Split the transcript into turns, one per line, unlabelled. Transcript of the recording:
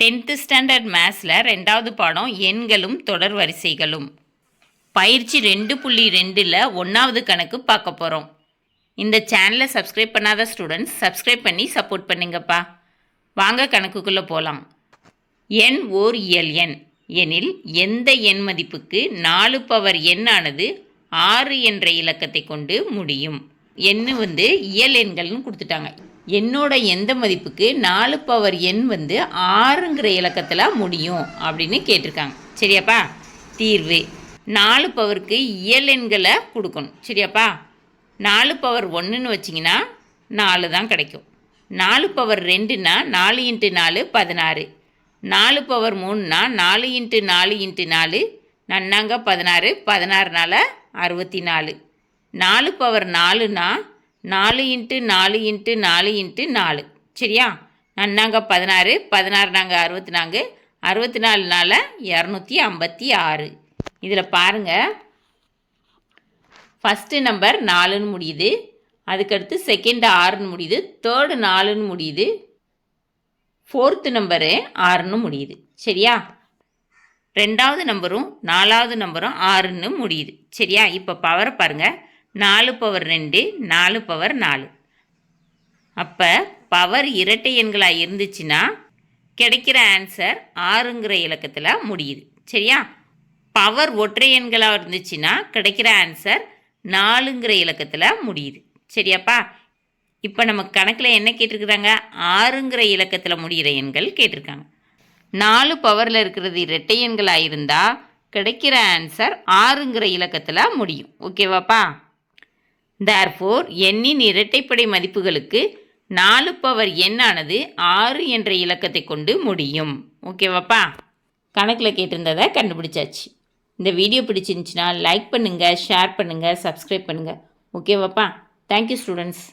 10th standard மேத்ஸில் 2வது பாடம் எண்களும் தொடர் வரிசைகளும் பயிற்சி 2.2ல் 1வது கணக்கு பார்க்க போகிறோம். இந்த சேனலை சப்ஸ்கிரைப் பண்ணாத ஸ்டூடெண்ட்ஸ் சப்ஸ்கிரைப் பண்ணி சப்போர்ட் பண்ணுங்கப்பா. வாங்க கணக்குக்குள்ளே போகலாம். எண் ஓர் இயல் எண் எனில் எந்த எண் மதிப்புக்கு 4 பவர் எண் ஆனது 6 என்ற இலக்கத்தை கொண்டு முடியும். எண்ணு இயல் எண்கள்னு கொடுத்துட்டாங்க. என்னோட எந்த மதிப்புக்கு 4 பவர் எண் 6ங்கிற இலக்கத்தில் முடியும் அப்படின்னு கேட்டிருக்காங்க. சரியாப்பா? தீர்வு 4 பவருக்கு இயல் எண்களை கொடுக்கணும். சரியாப்பா? 4 பவர் 1ன்னு வச்சிங்கன்னா 4 தான் கிடைக்கும். 4 பவர் 2ன்னா 4 × 4 16. 4 பவர் 3ன்னா 4 × 4 × 4 நன்னாங்க 16. 16 நாள் 64. 4 பவர் 4ன்னா 4 × 4 × 4 × 4. சரியா? நன்னாங்க 16. 16 நாங்கள் 64. 64 நாள் 256. இதில் பாருங்கள், ஃபஸ்ட்டு நம்பர் 4ன்னு முடியுது, அதுக்கடுத்து செகண்ட் 6ன்னு முடியுது, தேர்டு 4ன்னு முடியுது, ஃபோர்த்து நம்பரு 6ன்னு முடியுது. சரியா? 2வது நம்பரும் 4வது நம்பரும் 6ன்னு முடியுது. சரியா? இப்போ பவரை பாருங்கள். 4 பவர் 2 4 பவர் 4. அப்போ பவர் இரட்டை எண்களாக இருந்துச்சுன்னா கிடைக்கிற ஆன்சர் 6ங்கிற இலக்கத்தில் முடியுது. சரியா? பவர் ஒற்றை எண்களாக இருந்துச்சுன்னா கிடைக்கிற ஆன்சர் 4ங்கிற இலக்கத்தில் முடியுது. சரியாப்பா? இப்போ நம்ம கணக்கில் என்ன கேட்டிருக்கிறாங்க? 6ங்கிற இலக்கத்தில் முடிகிற எண்கள் கேட்டிருக்காங்க. 4 பவரில் இருக்கிறது இரட்டை எண்களாக இருந்தால் கிடைக்கிற ஆன்சர் 6ங்கிற இலக்கத்தில் முடியும். ஓகேவாப்பா? Therefore, எண்ணின் இரட்டைப்படை மதிப்புகளுக்கு 4 பவர் எண் ஆனது 6 என்ற இலக்கத்தை கொண்டு முடியும். ஓகேவாப்பா? கணக்கில் கேட்டிருந்ததை கண்டுபிடிச்சாச்சு. இந்த வீடியோ பிடிச்சிருந்துச்சுன்னா லைக் பண்ணுங்கள், ஷேர் பண்ணுங்கள், சப்ஸ்கிரைப் பண்ணுங்கள். ஓகேவாப்பா? Thank you students.